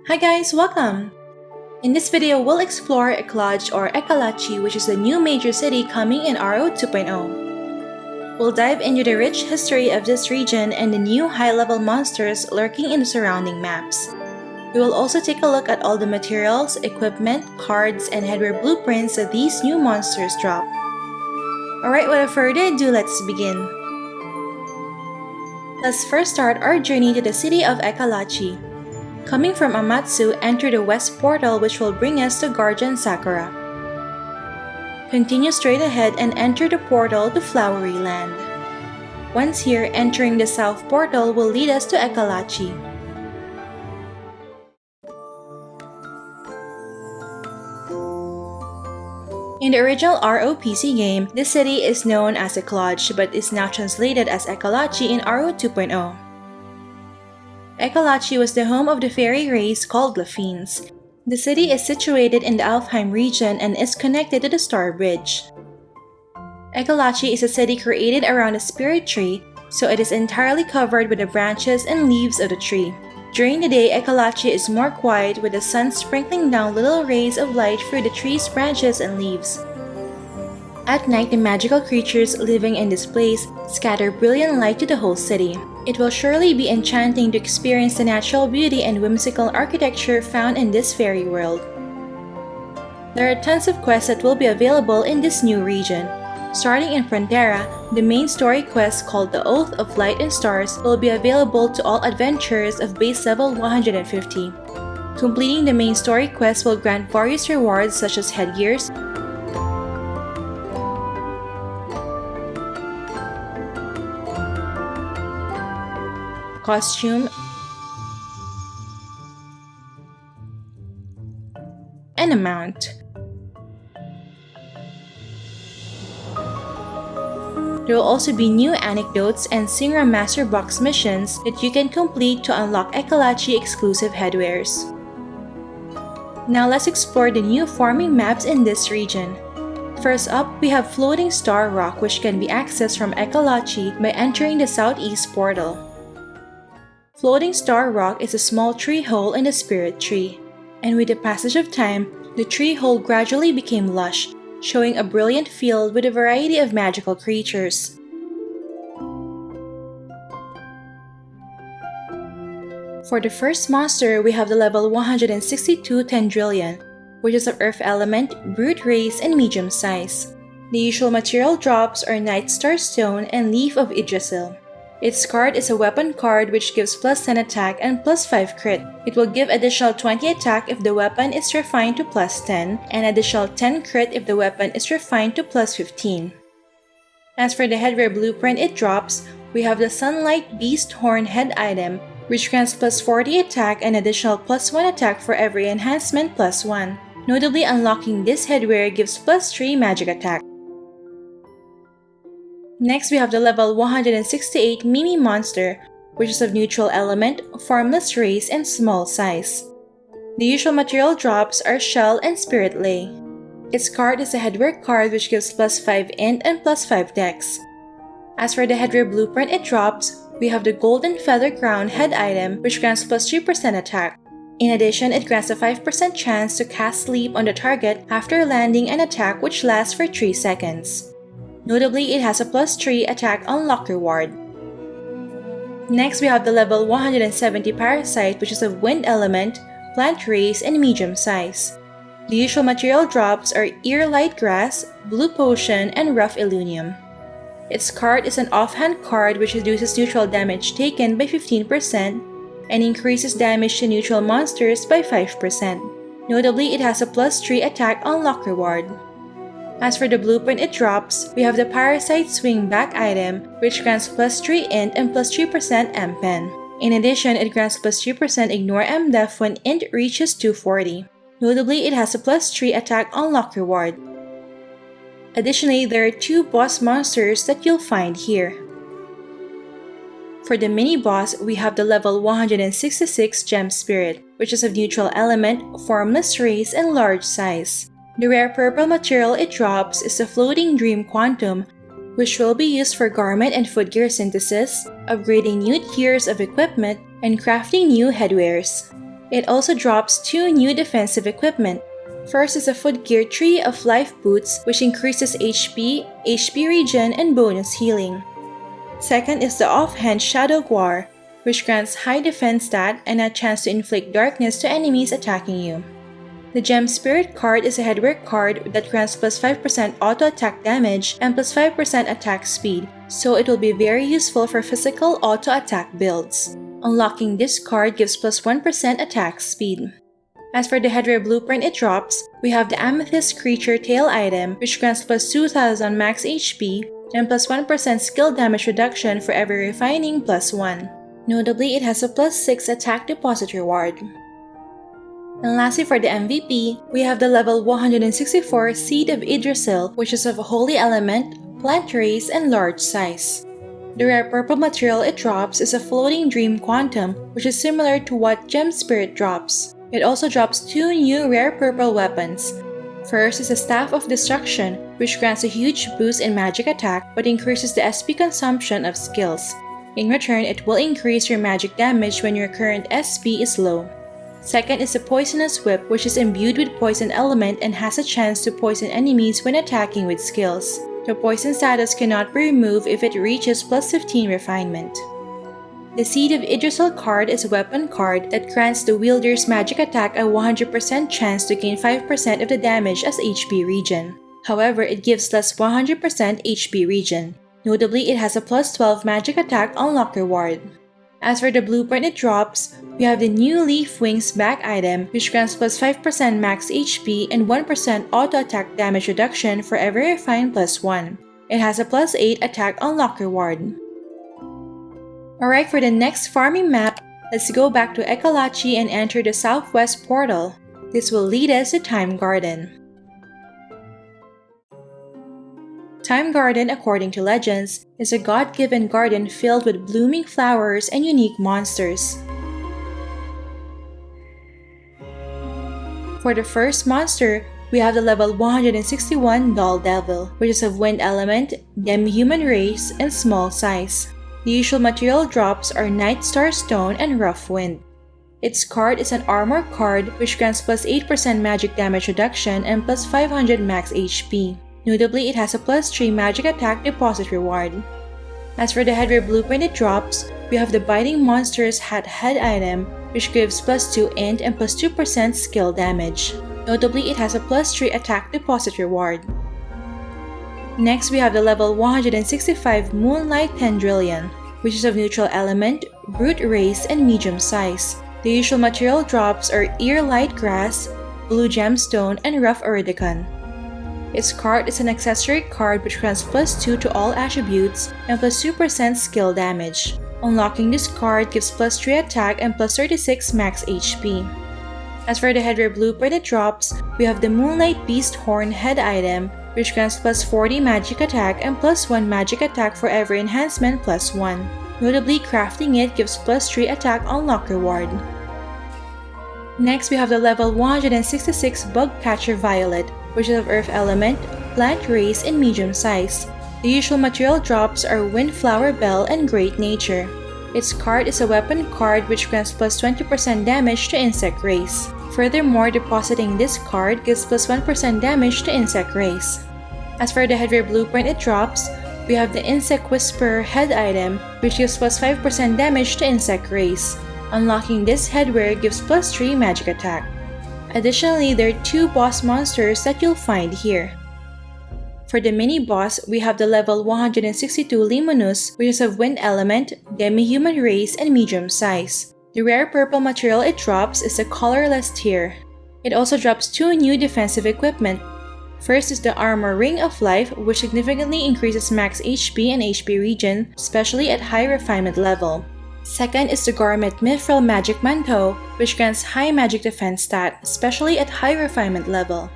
Hi guys, welcome! In this video, we'll explore Ekalachi or Ekalachi, which is the new major city coming in RO 2.0. We'll dive into the rich history of this region and the new high-level monsters lurking in the surrounding maps. We will also take a look at all the materials, equipment, cards, and headwear blueprints that these new monsters drop. Alright, without further ado, let's begin. Let's first start our journey to the city of Ekalachi. Coming from Amatsu, enter the west portal which will bring us to Guardian Sakura. Continue straight ahead and enter the portal to Flowery Land. Once here, entering the south portal will lead us to Ekalachi. In the original ROPC game, this city is known as Ekalachi but is now translated as Ekalachi in RO 2.0. Ekalachi was the home of the fairy race called Lafines. The city is situated in the Alfheim region and is connected to the Star Bridge. Ekalachi is a city created around a spirit tree, so it is entirely covered with the branches and leaves of the tree. During the day, Ekalachi is more quiet with the sun sprinkling down little rays of light through the tree's branches and leaves. At night, the magical creatures living in this place scatter brilliant light to the whole city. It will surely be enchanting to experience the natural beauty and whimsical architecture found in this fairy world. There are tons of quests that will be available in this new region. Starting in Frontera, the main story quest called the Oath of Light and Stars will be available to all adventurers of base level 150. Completing the main story quest will grant various rewards such as Headgears, costume, and a mount. There will also be new anecdotes and Singra Master Box missions that you can complete to unlock Ekalachi exclusive headwears. Now let's explore the new farming maps in this region. First up, we have Floating Star Rock, which can be accessed from Ekalachi by entering the southeast portal. Floating Star Rock is a small tree hole in the spirit tree, and with the passage of time, the tree hole gradually became lush, showing a brilliant field with a variety of magical creatures. For the first monster, we have the level 162 Tendrillion, which is of Earth Element, Brute Race, and medium size. The usual material drops are Night Star Stone and Leaf of Yggdrasil. Its card is a weapon card which gives plus 10 attack and plus 5 crit. It will give additional 20 attack if the weapon is refined to plus 10, and additional 10 crit if the weapon is refined to plus 15. As for the headwear blueprint it drops, we have the Sunlight Beast Horn head item, which grants plus 40 attack and additional plus 1 attack for every enhancement plus 1. Notably, unlocking this headwear gives plus 3 magic attack. Next, we have the level 168 Mimi Monster, which is of neutral element, formless race, and small size. The usual material drops are Shell and Spirit Lay. Its card is a headwear card which gives plus 5 int and plus 5 dex. As for the headwear blueprint it drops, we have the Golden Feather Crown head item which grants plus 3% attack. In addition, it grants a 5% chance to cast Sleep on the target after landing an attack which lasts for 3 seconds. Notably, it has a plus 3 attack unlock reward. Next, we have the level 170 Parasite, which is of Wind Element, Plant Race, and medium size. The usual material drops are Ear Light Grass, Blue Potion, and Rough Illunium. Its card is an offhand card which reduces neutral damage taken by 15% and increases damage to neutral monsters by 5%. Notably, it has a plus 3 attack unlock reward. As for the blueprint it drops, we have the Parasite Swing Back item, which grants plus 3 int and plus 3% M-Pen. In addition, it grants plus 3% Ignore M-Def when int reaches 240. Notably, it has a plus 3 attack unlock reward. Additionally, there are 2 boss monsters that you'll find here. For the mini-boss, we have the level 166 Gem Spirit, which is of neutral element, formless race, and large size. The rare purple material it drops is the Floating Dream Quantum, which will be used for garment and foot gear synthesis, upgrading new tiers of equipment, and crafting new headwears. It also drops 2 new defensive equipment. First is a Footgear Tree of Life Boots, which increases HP, HP regen, and bonus healing. Second is the Offhand Shadow Guar, which grants high defense stat and a chance to inflict darkness to enemies attacking you. The Gem Spirit card is a headwear card that grants plus 5% auto attack damage and plus 5% attack speed, so it will be very useful for physical auto attack builds. Unlocking this card gives plus 1% attack speed. As for the headwear blueprint it drops, we have the Amethyst Creature Tail item, which grants plus 2000 max HP and plus 1% skill damage reduction for every refining plus 1. Notably, it has a plus 6 attack deposit reward. And lastly, for the MVP, we have the level 164 Seed of Yggdrasil, which is of a holy element, plant race, and large size. The rare purple material it drops is a Floating Dream Quantum, which is similar to what Gem Spirit drops. It also drops 2 new rare purple weapons. First is a Staff of Destruction, which grants a huge boost in magic attack but increases the SP consumption of skills. In return, it will increase your magic damage when your current SP is low. Second is the Poisonous Whip, which is imbued with poison element and has a chance to poison enemies when attacking with skills. The poison status cannot be removed if it reaches plus 15 refinement. The Seed of Yggdrasil card is a weapon card that grants the wielder's magic attack a 100% chance to gain 5% of the damage as HP regen. However, it gives less 100% HP regen. Notably, it has a plus 12 magic attack unlock reward. As for the blueprint it drops, we have the new Leaf Wings back item, which grants plus 5% max HP and 1% auto attack damage reduction for every refine plus 1. It has a plus 8 attack unlock reward. Alright, for the next farming map, let's go back to Ekalachi and enter the southwest portal. This will lead us to Time Garden. Time Garden, according to legends, is a god-given garden filled with blooming flowers and unique monsters. For the first monster, we have the level 161 Doll Devil, which is of wind element, demi-human race, and small size. The usual material drops are Night Star Stone and Rough Wind. Its card is an armor card which grants plus 8% magic damage reduction and plus 500 max HP. Notably, it has a plus 3 magic attack deposit reward. As for the headwear blueprint it drops, we have the Biting Monster's Hat head item, which gives plus 2 int and plus 2% skill damage. Notably, it has a plus 3 attack deposit reward. Next, we have the level 165 Moonlight Tendrillion, which is of neutral element, brute race, and medium size. The usual material drops are Ear Light Grass, Blue Gemstone, and Rough Iridicon. Its card is an accessory card which grants plus 2 to all attributes and plus 2% skill damage. Unlocking this card gives plus 3 attack and plus 36 max HP. As for the headwear blueprint it drops, we have the Moonlight Beast Horn head item, which grants plus 40 magic attack and plus 1 magic attack for every enhancement plus 1. Notably, crafting it gives plus 3 attack unlock reward. Next, we have the level 166 Bugcatcher Violet, which is of earth element, plant race, and medium size. The usual material drops are Windflower Bell and Great Nature. Its card is a weapon card which grants plus 20% damage to insect race. Furthermore, depositing this card gives plus 1% damage to insect race. As for the headwear blueprint it drops, we have the Insect Whisperer head item, which gives plus 5% damage to insect race. Unlocking this headwear gives plus 3 magic attack. Additionally, there are 2 boss monsters that you'll find here. For the mini-boss, we have the level 162 Limonus, which is of wind element, demi-human race, and medium size. The rare purple material it drops is a colorless tear. It also drops 2 new defensive equipment. First is the Armor Ring of Life, which significantly increases max HP and HP regen, especially at high refinement level. Second is the Garment Mithril Magic Manteau, which grants high magic defense stat, especially at high refinement level.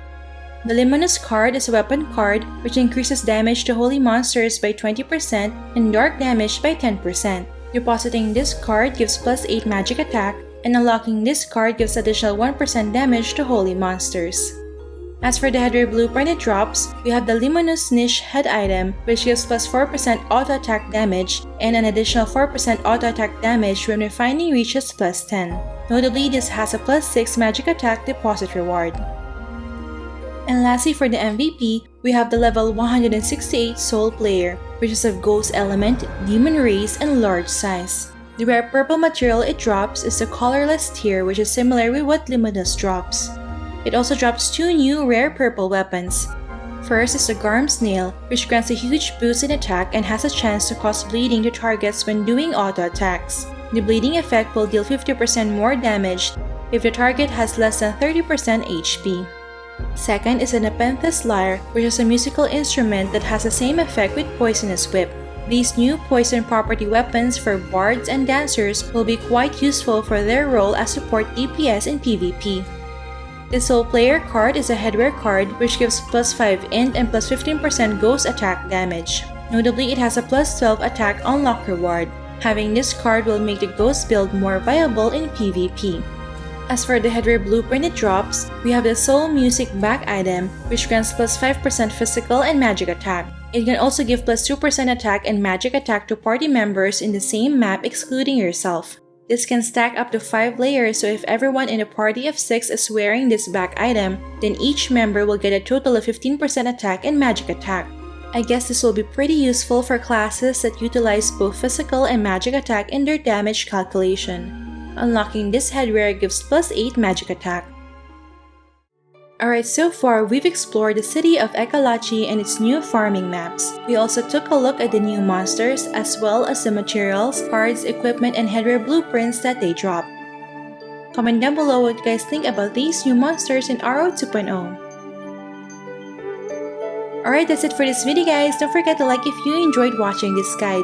The Limonus card is a weapon card which increases damage to holy monsters by 20% and dark damage by 10%. Depositing this card gives plus 8 magic attack, and unlocking this card gives additional 1% damage to holy monsters. As for the Headwear blueprint it drops, we have the Luminous Niche head item, which gives plus 4% auto attack damage and an additional 4% auto attack damage when refining reaches plus 10. Notably, this has a plus 6 magic attack deposit reward. And lastly, for the MVP, we have the level 168 Soul Player, which is of Ghost Element, Demon Race, and large size. The rare purple material it drops is the Colorless Tier, which is similar with what Luminous drops. It also drops 2 new rare purple weapons. First is the Garm Snail, which grants a huge boost in attack and has a chance to cause bleeding to targets when doing auto attacks. The bleeding effect will deal 50% more damage if the target has less than 30% HP. Second is the Nepenthes Lyre, which is a musical instrument that has the same effect with Poisonous Whip. These new poison property weapons for bards and dancers will be quite useful for their role as support DPS in PvP. The Soul Player card is a headwear card which gives plus 5 int and plus 15% ghost attack damage. Notably, it has a plus 12 attack unlock reward. Having this card will make the ghost build more viable in PvP. As for the headwear blueprint it drops, we have the Soul Music back item, which grants plus 5% physical and magic attack. It can also give plus 2% attack and magic attack to party members in the same map excluding yourself. This can stack up to 5 layers, so if everyone in a party of 6 is wearing this back item, then each member will get a total of 15% attack and magic attack. I guess this will be pretty useful for classes that utilize both physical and magic attack in their damage calculation. Unlocking this headwear gives plus 8 magic attack. Alright, so far we've explored the city of Ekalachi and its new farming maps. We also took a look at the new monsters as well as the materials, cards, equipment, and headwear blueprints that they drop. Comment down below what you guys think about these new monsters in RO 2.0. Alright, that's it for this video guys. Don't forget to like if you enjoyed watching this guide.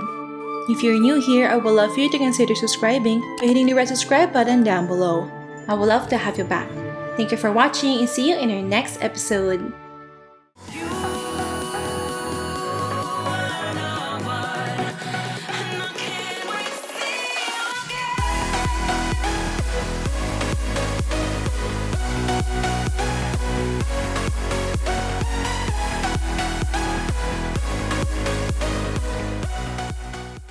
If you're new here, I would love for you to consider subscribing by hitting the red subscribe button down below. I would love to have you back. Thank you for watching and see you in our next episode.